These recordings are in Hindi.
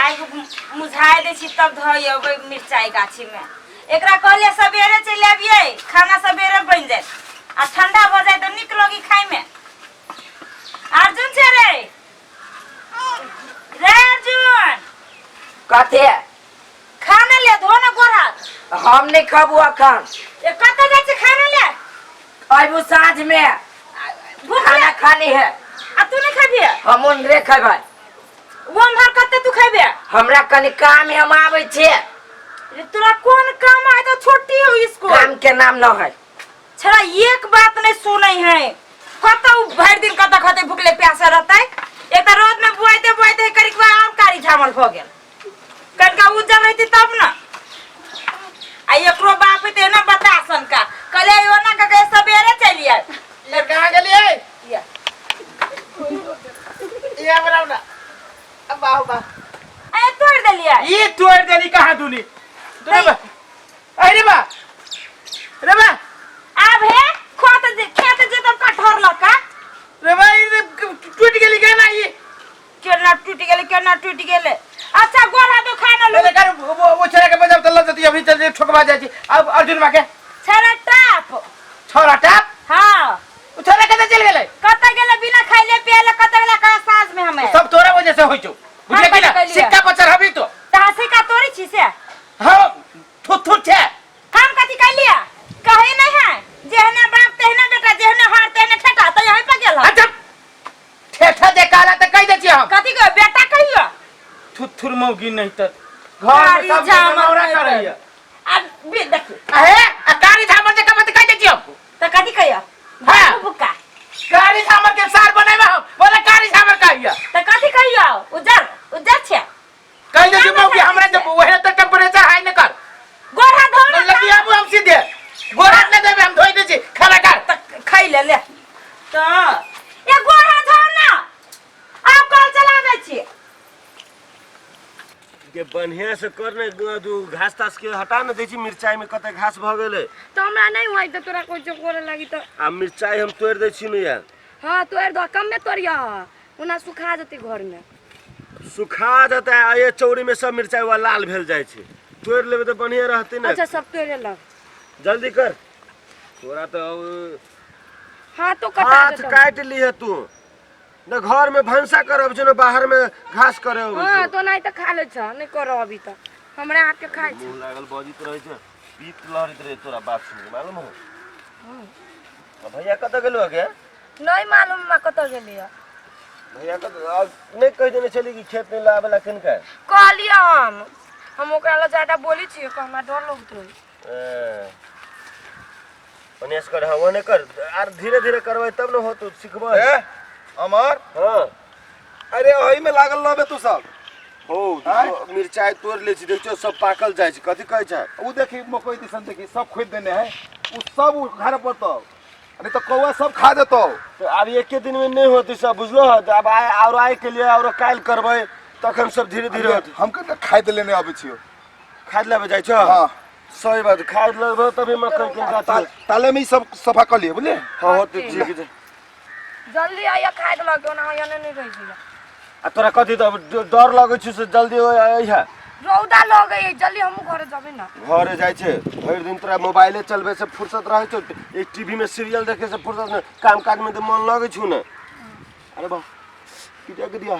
आई मुझाए दे छी तब धोई अबै मिर्चाई गाछी में एकरा कहले सवेरे चले आबिए खाना सवेरे बन जाए आ ठंडा हो जाए तो निक लगी खाए में। अर्जुन छे रे अर्जुन कथे खाना ले धो ना गोरा हम नहीं खाबू अखन ए कत जाय छे खाना ले आबू साँझ में खाना खानी है आ तू नहीं खाबे हम रे खेबै वो भर कते तू खाबे हमरा कनी काम है हम आबै छे रे तोरा कौन काम है तो छोटी हो इसको काम के नाम न है छड़ा एक बात नहीं सुनै है कत भर दिन कत खते भूखले प्यासे रहतै एक रोज में बुआइते करीब और कारी झामल हो गेल कनका उज्जर रहती तब ना आ एकरो बाप ते ना बतासन का कले यो ना का सवेरे चलिए ले कहां गेलिए ये बनाओ ना अब बाहु बा ए तोड़ देलिए ये तोड़ देली कहां दूनी अरे बा रे बा अब है खेत जे तब कठोर लका रे भाई टूट गेली के ना ये केना टूट गेले अच्छा गोरा तो खाना लो ले कर वो छोरा के बजाव तल्ला जती अभी चल ठोकवा जाय छी अब अर्जुन मा के छरा टाप छोरा टाप हां वो छोरा कते चल गेले कत गेले बिना खाइले पियले कत गेले का साँझ में हमें सब तोरा वजह से होई छौ बुझले कि ना सिक्का पचर हबी तो तासे का तोरी छी से हां थु छे हम कथि कह लिया कहे नहीं है जेहने बाप तेहने बेटा जेहने हार तेहने ठेका तो यहीं पे गेल अच्छा ठेठा दे काला त कह दे छी हम कथि को बेटा कहियो थुथुर मौगी नहीं त घर में सब जामौरा करैया अब बे देखी अहे कारी झामर जे कब त कह दे छी हम तो कथि कहियो हां बुका कारी झामर के सार बनावे हम बोले कारी झामर कहिया तो कथि कहियो उजर छे कह दे छी मौगी हमरा जब वहे त टेम्परेचर हाई न कर गोरा धो ना लगी अब हम सीधे गोरा न देबे हम धोई दे छी खाना कर खाई ले तो ये गोरा धो ना आप कल चलावे छी के बढ़िया से करने दू घास तास के हटा न दै छी मिर्चाई में कते घास भ गेले तो हमरा नहीं होई त तोरा कोई जो करे लागी तो आ मिर्चाई हम तोड़ दै छी न यार हां तोड़ दो कम में तोड़िया उना सुखा जते घर में सुखा जाता है ये चौड़ी में सब मिर्चाई वाला लाल भेल जाय छै तोड़ लेबे त बढ़िया रहते न अच्छा सब तोड़े लग जल्दी कर तोरा तो हां तो कटा हाथ काट ली है तू न घर में भंसा करब छ न बाहर में घास करे हो हां तो नहीं त खा ले छ नहीं करो अभी त हमरा हाथ के खाइ छ मुंह लागल बजित रहे छ पीत लहरित रहे तोरा बात सुन मालूम हो हां भैया कत गेलो के नहीं मालूम मा कत गेलिया भैया कत नहीं कह देने चली कि खेत में लावेला किनका कहलिया हम ओकरा ला ज्यादा बोली छी को हमरा डर लगत रही पनेस कर हवा ने कर आर धीरे धीरे करबै तब न हो तू सिखबै ए अमर हां अरे ओही में लागल रहबे तू सब हो मिर्चाई तोड़ ले छी देखियो सब पाकल जाय छै कथि कहै छै उ देखी मकई दिसन देखी सब खोद देने है उ सब घर पर तो अरे तो कौवा सब खा देतो तो अब एक के दिन में नहीं होती सब बुझलो अब आए के लिए और काल करबै तखन सब धीरे धीरे होत हम के खाद लेने आबै छियो खाद लेबे जाय छ हां सही बात खाद लेबे तभी मकई के गाछ ताले में सब सफा कर लिए बुझले हां होत ठीक छै जल्दी आया खाइ त लगे ना यने नहीं रही छी आ तोरा कथि त डर लगै छ से जल्दी आइ है रौदा लगे जल्दी हम घर जाबे ना घरे जाय छै भर दिन तोरा मोबाइले चलबे से फुर्सत रहै छ एक टीवी में सीरियल देखे से फुर्सत न काम काज में त मन लगै छु न अरे बा किटा के दिया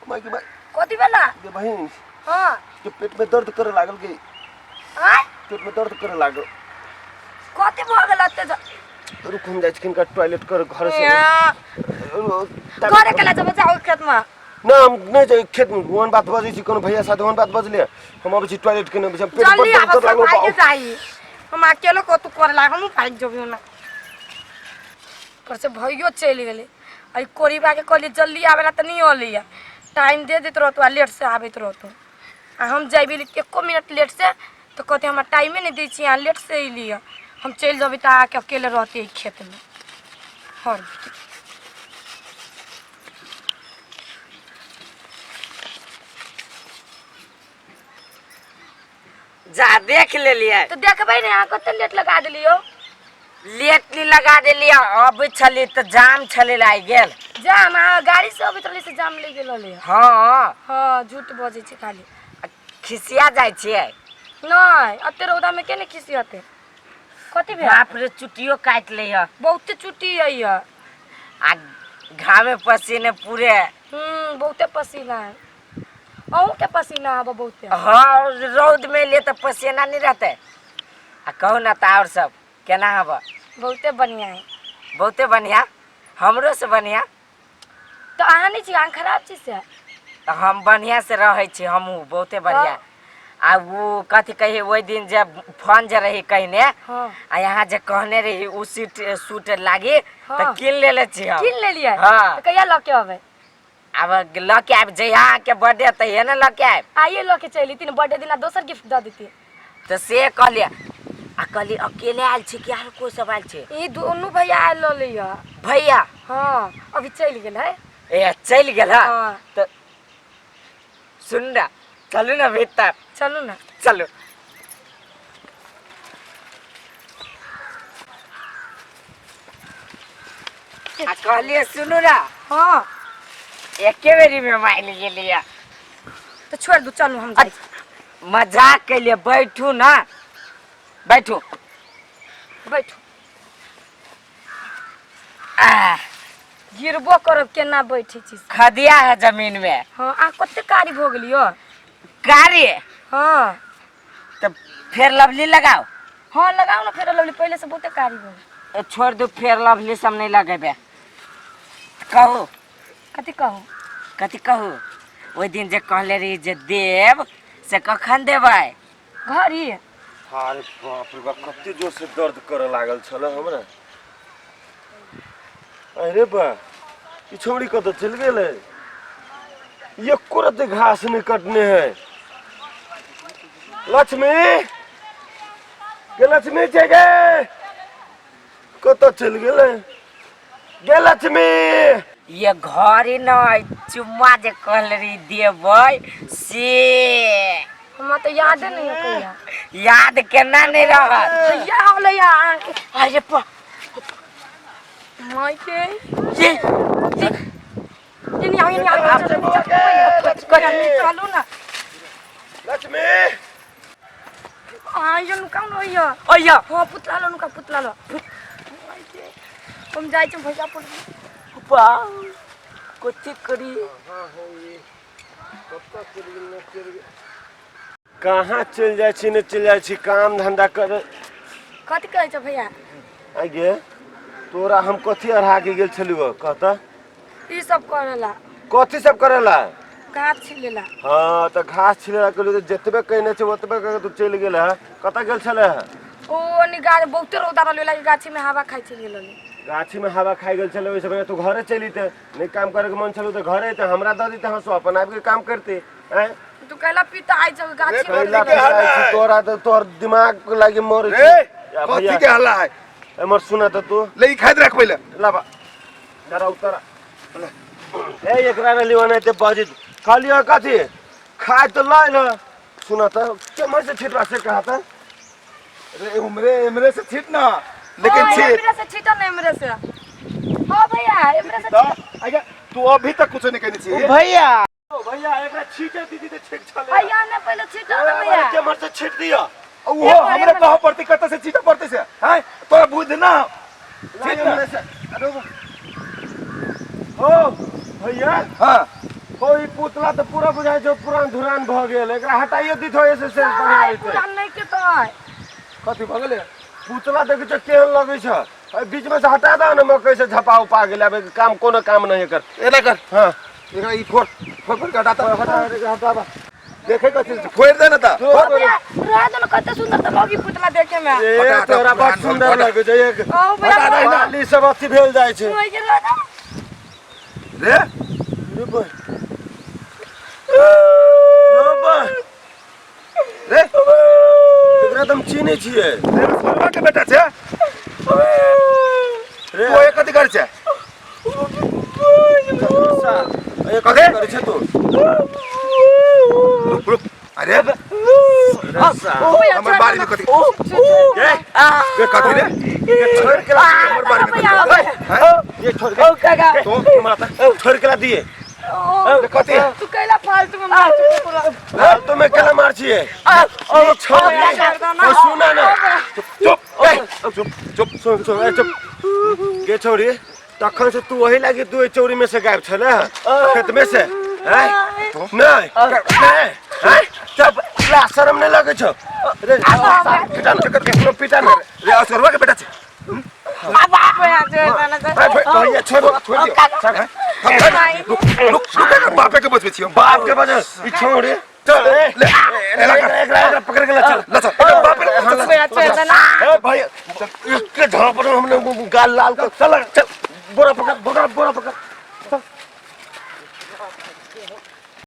भाई के भाई कथि बेला के भाई हां के पेट में दर्द करे लागल के हां पेट में दर्द करे लागल कथि भ गेल त रुक हम जाय छिन का टॉयलेट कर घर से करे केला जब जाओ खेत में ना हम नहीं जाय खेत में वन बात बजै छी कोनो भैया साथ वन बात बजले हम अब छी टॉयलेट के न पेट जल्दी पर दर्द लागल भाई जाई हम अकेले को तू करे लाग हम भाग जबियो ना कर से भइयो चल गेले आई कोरीबा के कहली जल्दी आवेला त नहीं होलिया टाइम दे देत रहतो लेट से आवेत रहतो आ हम जाइबी 1 मिनट लेट से तो कहते हमरा टाइम नहीं दै छी आ लेट से इलिया हम चल जबी त आके अकेले रहते खेत में हर जा देख ले लिया तो देखबै ने आ कते लेट लगा देलियो लेट नहीं लगा देलिया अब छले तो जाम छले लाई गेल जाम गाड़ी से अभी तले से जाम ले गेल हाँ हाँ झूठ बजे छे खाली खिसिया जाए छियै नहीं अते रौदा में के ने खिसी हते कथी भेल बाप रे चुटियो काट ले है बहुते छुट्टी है ये आ घामे पसीने पूरे बहुते पसीना है अहूँ के पसीना है बहुते हाँ रौद में ले तो पसीना नहीं रहते आ कहू ना तो और सब केना हब बहुते बढ़िया है बहुते बढ़िया हमरो से बढ़िया तो अहाँ नहीं छी अहाँ खराब चीज से तो हम बढ़िया से रहे छी हमहू बहुते बढ़िया आ वो कथी कही वही दिन जब फोन जे रही कहने हाँ आ यहाँ जे कहने रही उ सूट लागी तो हाँ। किन ले ले छी हम किन ले लिया हाँ। तो कहिया लके आवे अब लके आब जहिया के बर्थडे तहिया ना लके आब आइए लके चली तीन बर्थडे दिन दोसर गिफ्ट दे देती तो से कहलिए आ कहली अकेले आयल छी कि आर कोई सब आयल छी ये दोनों भैया आयल ल लिया भैया हाँ अभी चल गेल है ए चल गेल हाँ तो सुन ना चलू ना भीतर चलू ना चलो आ कहलिए सुनू ना हाँ एके बेरी में माइल गेलिए तो छोड़ दो चलू हम जाए मजाक के लिए बैठू ना बैठू बैठो आ, गिरबो करब केना बैठी छी खदिया है जमीन में हाँ आ कते कारी भ गेलियो कार्य हाँ तो फिर लवली लगाओ हाँ लगाओ ना फेर लवली पहले से बहुते कारी भ गेल ए, छोड़ दो फिर लवली सब नहीं लगेबे कहू कथी कहू कथी कहू ओहि दिन जे कहले रही जे देव से कखन देबै घरी अरे बाप रे बाप कते जोर से दर्द करे लागल छल हमरा अरे बा ई छोड़ी कत चल गेले एको रत्ती घास नहीं कटने है लक्ष्मी के लक्ष्मी छे गे कत चल गेले गे लक्ष्मी ये घरी नहीं चुम्मा जे कहले रही देबै से हमरा तो याद नहीं है कहिया याद केना नहीं रहत भैया होले यार अरे पा माय के ये ये नहीं चलो ना लक्ष्मी आ ये नुका न होइया ओया हां पुतला लो नुका पुतला लो हम जाई छ भैया पर पा कोची करी कहाँ चल जाए छी ने चल जाए छी काम धंधा कर कथी कहै छ भैया आगे तोरा हम कथी अढ़ा के गेल छलुआ कहता ई सब करेला कथी सब करेला गाछ छिलेला हाँ तो घास छिलेला के जतबे कहने छे ओतबे कह तू चल गेल है कत गेल छले है ओ नि गाछ बहुते रौदा रहले गाछी में हवा खाइ छी गेल गाछी में हवा खाई गेल छले वैसे तू घरे चली ते नहीं काम करे के मन छलो तो घरे ते हमरा द देते हम सो अपन आब के काम करते हैं तू कहला पीता आई छ गाछी कहला में तोरा तो तोर दिमाग लागे मोर रे कथी के हल्ला है हमर सुना त तू ले खाद रख पहले लाबा जरा उतर ए एकरा ने लिवाने ते बाजी खाली कथी खाए तो ला न सुना त चमर से छिटवा से कहा था रे हमरे से छीट ना लेकिन छीट मेरे से छीटा नहीं मेरे से हां भैया मेरे से तो आगे तू अभी तक कुछ नहीं कहनी छी भैया भैया एकरा छीटे दीदी ते छिट छले भैया ने पहले छीटा ना भैया चमर से छिट दिया वो हमरे कहो पड़ती कत से छीटा पड़ते से हैं तोरा बुझ ना छीट ना अरे ओ भैया हां कोई पुतला तो पूरा बुझाय जो पुरान धुरान भ गेल एकरा हटाइए दिथो ऐसे से भाई पूरा नहीं के तो कथी भ गेले पुतला देख छ केहन लगे छ अ बीच में से हटा दो ना मकई से झपा उपा गेल अब काम कोनो काम नहीं कर एना कर हां एकरा ई फोड़ फोड़ के हटाता हटा देखे कथी फोड़ दे ना ता भैया रह दो कते सुंदर तो लगी पुतला देखे में ए तोरा बड़ सुंदर लगे छै एक ओ भैया वाली सब अथी भेल जाय छै ओइ के रह रे रे एकरा तुम चीनी छिए रे सोलवा के बेटा छे रे तो एक कथी कर छे ए कथी करे छ तू रुक रुक अरे हमर बारी में कथी ये कथी रे ये छोड़ के ला हमर बारी में कथी ये छोड़ के तो माता छोड़ के ला दिए कथी तू कैला फालतू में मार लाल तो मैं केला मार छिए ये छोड़ के सुना ना चुप के छोड़ी तखन से तू वही लागी तू चौरी में से गायब छ ना खेत में से हैं नहीं तब शर्म नहीं लगे छ रे पिटा न पिटा न रे असरवा के बेटा छ बाप यहाँ छोड़ भैया छोड़ रुक बापे के बच में छियो बाप के वजह ई छोड़ी चल एक पकड़ के चल चल बाप रे भैया इसके झाड़ पर हमने गाल लाल कर चल बोरा पकड़